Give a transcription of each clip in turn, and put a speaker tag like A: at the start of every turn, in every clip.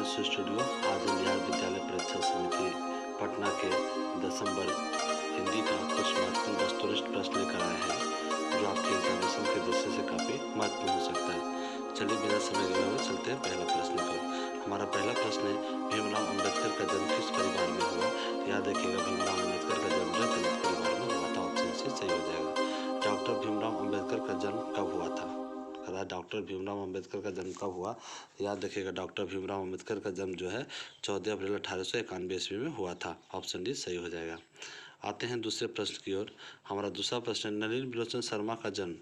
A: Studio. आज हम बिहार विद्यालय परीक्षा समिति पटना के 10वीं वर्ग हिंदी का कुछ महत्वपूर्ण वस्तुनिष्ठ प्रश्न लेकर आए हैं जो आपके एग्जामिनेशन के दृष्टि से काफ़ी महत्वपूर्ण हो सकता है। चलिए बिना समय गए हुए चलते हैं पहला प्रश्न पर। हमारा पहला प्रश्न है, भीमराव अम्बेडकर का जन्म किस परिवार में हुआ? याद रखिएगा, भीमराव अम्बेडकर का जन्म जो दलित परिवार में हुआ था। ऑप्शन सी सही हो जाएगा। डॉक्टर भीमराव अम्बेडकर का जन्म कब हुआ था? डॉक्टर भीमराव अम्बेडकर का जन्म कब हुआ? याद रखिएगा, डॉक्टर भीमराव अम्बेडकर का जन्म जो है 14 अप्रैल 1891 ईस्वी में हुआ था। ऑप्शन डी सही हो जाएगा। आते हैं दूसरे प्रश्न की ओर। हमारा दूसरा प्रश्न है, नलिनी बिलोचन शर्मा का जन्म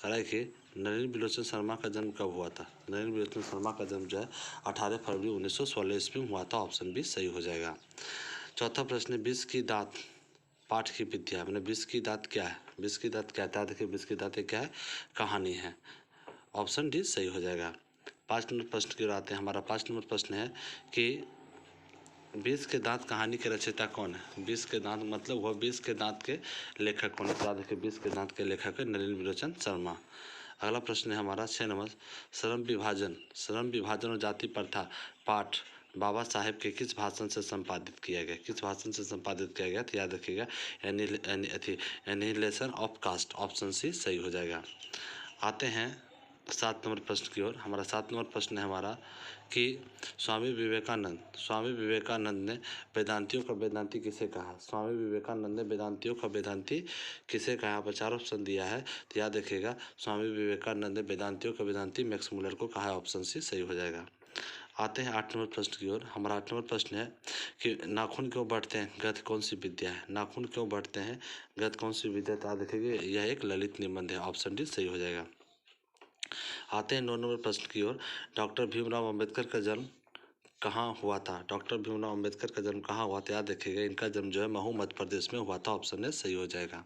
A: देखिए, नलिनी बिलोचन शर्मा का जन्म कब हुआ था? नलिनी बिलोचन शर्मा का जन्म जो है 18 फरवरी 1916 ईस्वी में हुआ था। ऑप्शन बी सही हो जाएगा। चौथा प्रश्न है, विष की दात पाठ की विद्या, मैंने विष की दात क्या है? विष की दात क्या था? देखिए, विष की दात क्या है? कहानी है। ऑप्शन डी सही हो जाएगा। 5 नंबर प्रश्न की ओर आते हैं। हमारा 5 नंबर प्रश्न है कि विष के दांत कहानी के रचयिता कौन है? विष के दांत मतलब वह विष के दांत के लेखक कौन है? तो देखिए, विष के दांत के लेखक है नलिनी बिलोचन शर्मा। अगला प्रश्न है हमारा 6 नंबर, श्रम विभाजन और जाति प्रथा पाठ बाबा साहेब के किस भाषण से संपादित किया गया? किस भाषण से संपादित किया गया? तो याद रखिएगा, annihilation of caste. Option C सही हो जाएगा। आते हैं 7 नंबर प्रश्न की ओर। हमारा 7 नंबर प्रश्न है हमारा कि स्वामी विवेकानंद ने वेदांतियों का वेदांती किसे कहा? स्वामी विवेकानंद ने वेदांतियों का वेदांती किसे कहा? यहाँ पर 4 ऑप्शन दिया है, तो याद रखिएगा, स्वामी विवेकानंद ने वेदांतियों का वेदांती मैक्स मुलर को कहा है। ऑप्शन सी सही हो जाएगा। आते हैं 8 नंबर प्रश्न की ओर। हमारा 8 नंबर प्रश्न है कि नाखून क्यों बढ़ते हैं? गद्य कौन सी विद्या है? नाखून क्यों बढ़ते हैं? गद्य कौन सी विद्या? याद रखिएगा, यह एक ललित निबंध है। ऑप्शन डी सही हो जाएगा। आते हैं 9 नंबर प्रश्न की ओर। डॉक्टर भीमराव अम्बेडकर का जन्म कहाँ हुआ था? डॉक्टर भीमराव अम्बेडकर का जन्म कहाँ हुआ था? याद रखिएगा, इनका जन्म जो है महू मध्य प्रदेश में हुआ था। ऑप्शन ए सही हो जाएगा।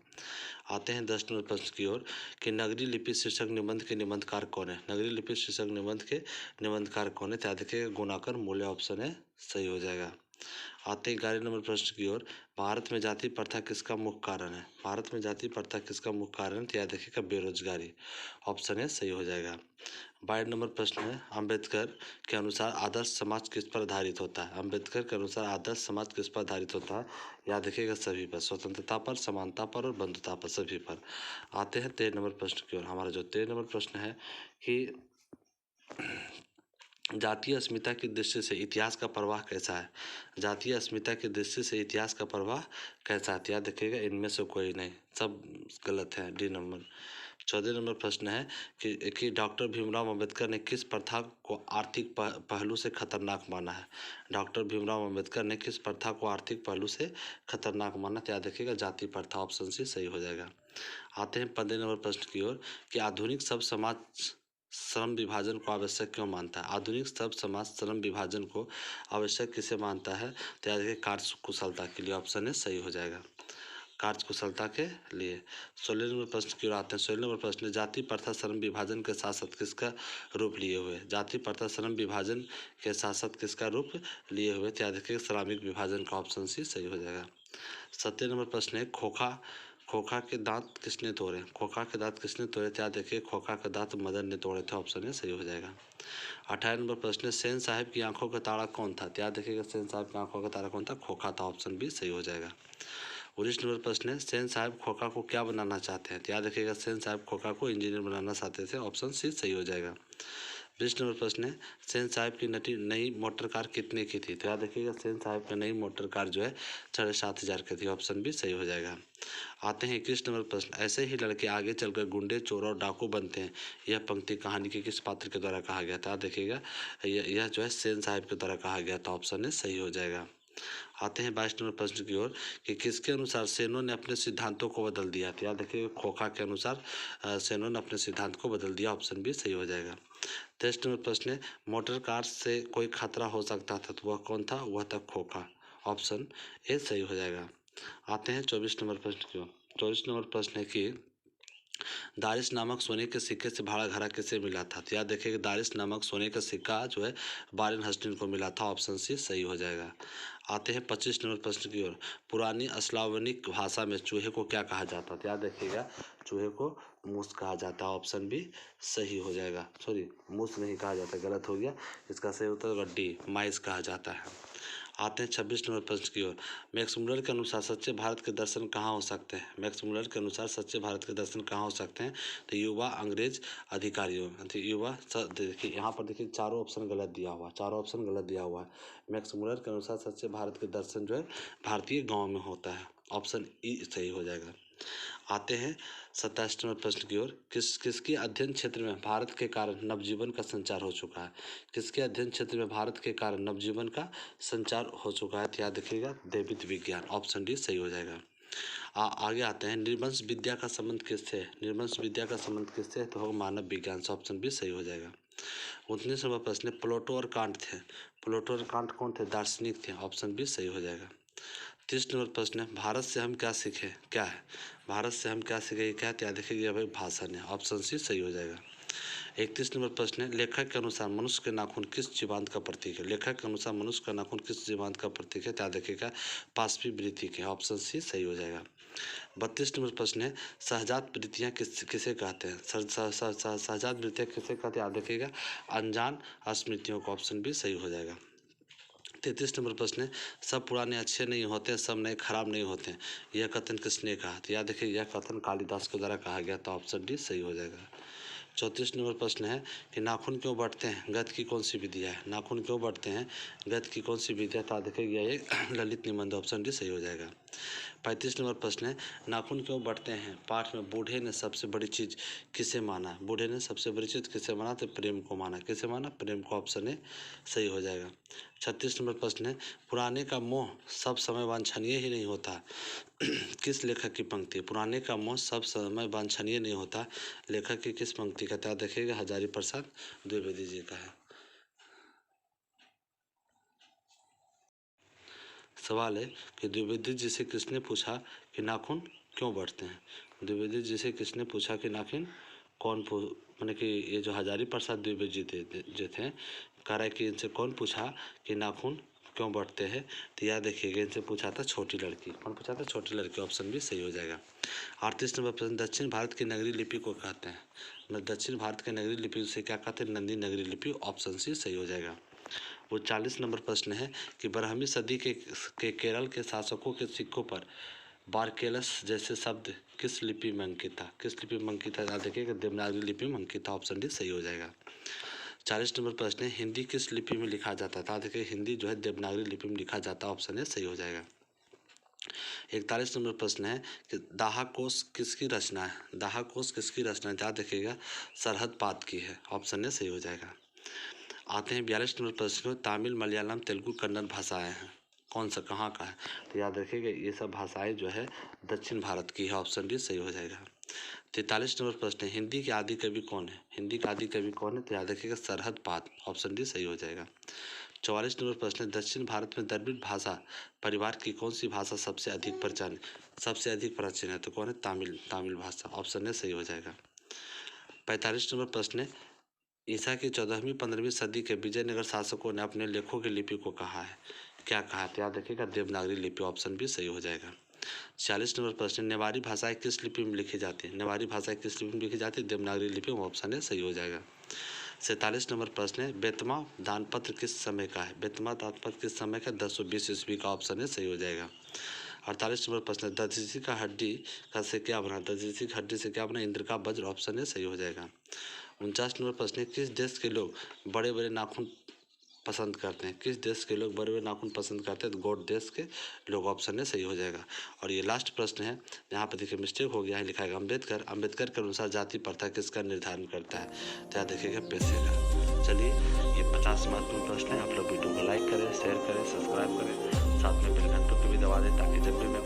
A: आते हैं 10 नंबर प्रश्न की ओर कि नगरीय लिपि शीर्षक निबंध के निबंधकार कौन है? नगरीय लिपि शीर्षक निबंध के निबंधकार कौन है? याद रखिएगा, गुणाकर मूल्य। ऑप्शन ए सही हो जाएगा। आते हैं 11 नंबर प्रश्न की ओर। भारत में जाति प्रथा किसका मुख्य कारण है? भारत में जाति प्रथा किसका मुख्य कारण है? तो याद रखिएगा, बेरोजगारी। ऑप्शन ए सही हो जाएगा। 22 नंबर प्रश्न है, अम्बेडकर के अनुसार आदर्श समाज किस पर आधारित होता है? अम्बेडकर के अनुसार आदर्श समाज किस पर आधारित होता है? याद रखिएगा, सभी पर, स्वतंत्रता पर, समानता पर और बंधुता पर, सभी पर। आते हैं 13 नंबर प्रश्न की ओर। हमारा जो 13 नंबर प्रश्न है कि जातीय अस्मिता की दृष्टि से इतिहास का प्रवाह कैसा है? जातीय अस्मिता की दृष्टि से इतिहास का प्रवाह कैसा है? याद रखिएगा, इनमें से कोई नहीं, सब गलत है। D number. 14 नंबर प्रश्न है कि डॉक्टर भीमराव अम्बेडकर ने किस प्रथा को आर्थिक पहलू से खतरनाक माना है? डॉक्टर भीमराव अम्बेडकर ने किस प्रथा को आर्थिक पहलू से खतरनाक माना? तो याद रखिएगा, जाति प्रथा। ऑप्शन सी सही हो जाएगा। आते हैं 15 नंबर प्रश्न की ओर कि आधुनिक सब समाज श्रम विभाजन को आवश्यक क्यों मानता है? आधुनिक सब समाज श्रम विभाजन को आवश्यक किसे मानता है? तो याद रखिए, कार्य कुशलता के लिए। ऑप्शन ए सही हो जाएगा, कार्य कुशलता के लिए। 16 नंबर प्रश्न की ओर आते हैं। 16 नंबर प्रश्न, जाति प्रथा श्रम विभाजन के साथ साथ किसका रूप लिए हुए? जाति प्रथा श्रम विभाजन के साथ साथ किसका रूप लिए हुए? तो याद रखिए, श्रमिक विभाजन का। ऑप्शन सी सही हो जाएगा। 17 नंबर प्रश्न है, खोखा के दांत किसने तोड़े? खोखा के दांत किसने तोड़े? तो याद रखिए, खोखा के दांत मदन ने तोड़े थे। ऑप्शन ए सही हो जाएगा। 18 नंबर प्रश्न है, सेन साहब की आंखों का तारा कौन था? तो याद रखिएगा, सेन साहब की आंखों का तारा कौन था? खोखा था। ऑप्शन बी सही हो जाएगा। 19 नंबर प्रश्न है, सेन साहब खोखा को क्या बनाना चाहते हैं? तो याद रखिएगा, सेन साहब खोखा को इंजीनियर बनाना चाहते थे। ऑप्शन सी सही हो जाएगा। 20 नंबर प्रश्न है, सेन साहब की नई मोटर कार कितने की थी? तो याद रखिएगा, सेन साहब की नई मोटर कार जो है 7,500 की थी। ऑप्शन बी सही हो जाएगा। आते हैं 21 नंबर प्रश्न, ऐसे ही लड़के आगे चलकर गुंडे, चोर और डाकू बनते हैं, यह पंक्ति कहानी के किस पात्र के द्वारा कहा गया था? याद रखिएगा, यह जो है सेन साहब के द्वारा कहा गया था। ऑप्शन ए सही हो जाएगा। आते हैं 22 नंबर प्रश्न की ओर कि किसके अनुसार सेनों ने अपने सिद्धांतों को बदल दिया? तो याद रखिए, खोखा के अनुसार सेनों ने अपने सिद्धांत को बदल दिया। ऑप्शन बी सही हो जाएगा। 23 नंबर प्रश्न है, मोटर कार से कोई खतरा हो सकता था, तो वह कौन था? वह था खोखा। ऑप्शन ए सही हो जाएगा। आते हैं 24 नंबर प्रश्न की ओर। 24 नंबर प्रश्न है कि दारिश नामक सोने के सिक्के से भाड़ा घड़ा किसे मिला था? तो याद देखिएगा, दारिश नामक सोने का सिक्का जो है बारिन हस्टिन को मिला था। ऑप्शन सी सही हो जाएगा। आते हैं 25 नंबर प्रश्न की ओर। पुरानी स्लावनिक भाषा में चूहे को क्या कहा जाता था? याद रखिएगा, चूहे को मूस कहा जाता है। ऑप्शन बी सही हो जाएगा। सॉरी, मूस नहीं कहा जाता, गलत हो गया। इसका सही उत्तर होगा डी, माइस कहा जाता है। आते हैं 26 नंबर प्रश्न की ओर। मैक्स मुलर के अनुसार सच्चे भारत के दर्शन कहाँ हो सकते हैं? मैक्स मुलर के अनुसार सच्चे भारत के दर्शन कहाँ हो सकते हैं? तो युवा अंग्रेज अधिकारियों, देखिए यहाँ पर देखिए चारों ऑप्शन गलत दिया हुआ है, चारों ऑप्शन गलत दिया हुआ है। मैक्स मुलर के अनुसार सच्चे भारत के दर्शन जो है भारतीय गाँव में होता है। ऑप्शन ई सही हो जाएगा। आते हैं 27 नंबर प्रश्न की ओर। किसके अध्ययन क्षेत्र में भारत के कारण नवजीवन का संचार हो चुका है? किसके अध्ययन क्षेत्र में भारत के कारण नवजीवन का संचार हो चुका है? तो याद रखिएगा, दैविक विज्ञान। ऑप्शन डी सही हो जाएगा। आगे आते हैं, निर्वंश विद्या का संबंध किससे है? निर्वंश विद्या का संबंध किससे है? तो होगा मानव विज्ञान से। ऑप्शन बी सही हो जाएगा। 19 नंबर प्रश्न, प्लेटो और कांट थे। प्लेटो और कांट कौन थे? दार्शनिक थे। ऑप्शन बी सही हो जाएगा। 30 नंबर प्रश्न है, भारत से हम क्या सीखे? क्या है भारत से हम क्या सीखे? क्या है? याद रखिएगा भाई, भाषण है। ऑप्शन सी सही हो जाएगा। 31 नंबर प्रश्न है, लेखक के अनुसार मनुष्य के नाखून किस जीवांत का प्रतीक है? लेखक के अनुसार मनुष्य का नाखून किस जीवांत का प्रतीक है? याद रखिएगा, पाशवी वृत्ति के। ऑप्शन सी सही हो जाएगा। 32 नंबर प्रश्न है, सहजात वृत्तियाँ किसे कहते हैं? सहजात वृत्तियाँ किसे कहते हैं? याद रखिएगा, अनजान स्मृतियों का। ऑप्शन बी सही हो जाएगा। 33 नंबर प्रश्न है, सब पुराने अच्छे नहीं होते, सब नए खराब नहीं होते, यह कथन किसने कहा? तो याद रखिए, यह कथन कालिदास के द्वारा कहा गया। तो ऑप्शन डी सही हो जाएगा। 34 नंबर प्रश्न है कि नाखून क्यों बढ़ते हैं? गद्य की कौन सी विधि है? नाखून क्यों बढ़ते हैं? गद्य की कौन सी विधि है? तो देखिए यह एक ललित निबंध। ऑप्शन डी सही हो जाएगा। 35 नंबर प्रश्न है, नाखून क्यों बढ़ते हैं? पाठ में बूढ़े ने सबसे बड़ी चीज किसे माना? बूढ़े ने सबसे बड़ी चीज किसे माना? तो प्रेम को माना। किसे माना? प्रेम को। ऑप्शन ए सही हो जाएगा। 36 नंबर प्रश्न है, पुराने का मोह सब समय वांछनीय ही नहीं होता, किस लेखक की पंक्ति? पुराने का मोह सब समय वांछनीय नहीं होता, लेखक की किस पंक्ति का? याद रखिएगा, हजारी प्रसाद द्विवेदी जी का है। सवाल है कि द्विवेदी जी से किसने पूछा कि नाखून क्यों बढ़ते हैं? द्विवेदी जी से किसने पूछा कि नाखून मैंने कि ये जो हजारी प्रसाद द्विवेदी जी थे, कह रहा है कि इनसे कौन पूछा कि नाखून क्यों बढ़ते हैं? तो याद रखिएगा, इनसे पूछा था छोटी लड़की। कौन पूछा था? छोटी लड़की। ऑप्शन भी सही हो जाएगा। 38 नंबर प्रश्न, दक्षिण भारत की नगरीय लिपि को कहते हैं? दक्षिण भारत के नगरीय लिपि से क्या कहते हैं? नंदी नगरीय लिपि। ऑप्शन सी सही हो जाएगा। वो 40 नंबर प्रश्न है कि 12वीं सदी के केरल के शासकों के सिक्कों पर बारकेलस जैसे शब्द किस लिपि में अंकित था? किस लिपि में अंकित था? याद रखिएगा, देवनागरी लिपि में अंकित था। ऑप्शन डी सही हो जाएगा। 40 नंबर प्रश्न है, हिंदी किस लिपि में लिखा जाता था? देखिए, हिंदी जो है देवनागरी लिपि में लिखा जाता है। ऑप्शन ए सही हो जाएगा। 41 नंबर प्रश्न है कि दाहा कोश किसकी रचना है? दाहा कोश किसकी रचना है? याद रखिएगा, सरहद पात की है। ऑप्शन ए सही हो जाएगा। आते हैं 42 नंबर प्रश्न, तमिल मलयालम तेलुगु कन्नड़ भाषाएं हैं, कौन सा कहाँ का है? तो याद रखिएगा, ये सब भाषाएं जो है दक्षिण भारत की है। ऑप्शन डी सही हो जाएगा। 43 नंबर प्रश्न है, हिंदी के आदि कवि कौन है? हिंदी का आदि कवि कौन है? तो याद रखिएगा, सरहद पात। ऑप्शन डी सही हो जाएगा। 44 नंबर प्रश्न है, दक्षिण भारत में द्रविड़ भाषा परिवार की कौन सी भाषा सबसे अधिक प्राचीन है? तो कौन है? तमिल भाषा। ऑप्शन ए सही हो जाएगा। 45 नंबर प्रश्न है, ईसा की 14वीं 15वीं सदी के विजयनगर शासकों ने अपने लेखों की लिपि को कहा है? क्या कहा है? याद रखिएगा, देवनागरी लिपि। ऑप्शन भी सही हो जाएगा। 46 नंबर प्रश्न, नेवारी भाषाएं किस लिपि में लिखी जाती है? नेवारी भाषाएं किस लिपि में लिखी जाती है? देवनागरी लिपि में। ऑप्शन है सही हो जाएगा। 47 नंबर प्रश्न है, बेतमा दानपत्र किस समय का है? बेतमा दानपत्र किस समय का? 1020 ईस्वी का। ऑप्शन है सही हो जाएगा। 48 नंबर प्रश्न, दधीचि का हड्डी का से क्या बना? दधीचि की हड्डी से क्या बना? इंद्र का वज्र। ऑप्शन है सही हो जाएगा। 49 नंबर प्रश्न है, किस देश के लोग बड़े बड़े नाखून पसंद करते हैं? किस देश के लोग बड़े बड़े नाखून पसंद करते हैं? तो गोड देश के लोग। ऑप्शन है सही हो जाएगा। और ये लास्ट प्रश्न है, यहाँ पर देखिए मिस्टेक हो गया है, लिखा है अम्बेडकर के अनुसार जाति प्रथा किसका निर्धारण करता है? तो याद देखिएगा, पैसे का। चलिए, ये 50 महत्वपूर्ण प्रश्न है। आप लोग वीडियो को लाइक करें, शेयर करें, सब्सक्राइब करें, साथ में बेल घंटों को भी दबा दें, ताकि जब भी मैं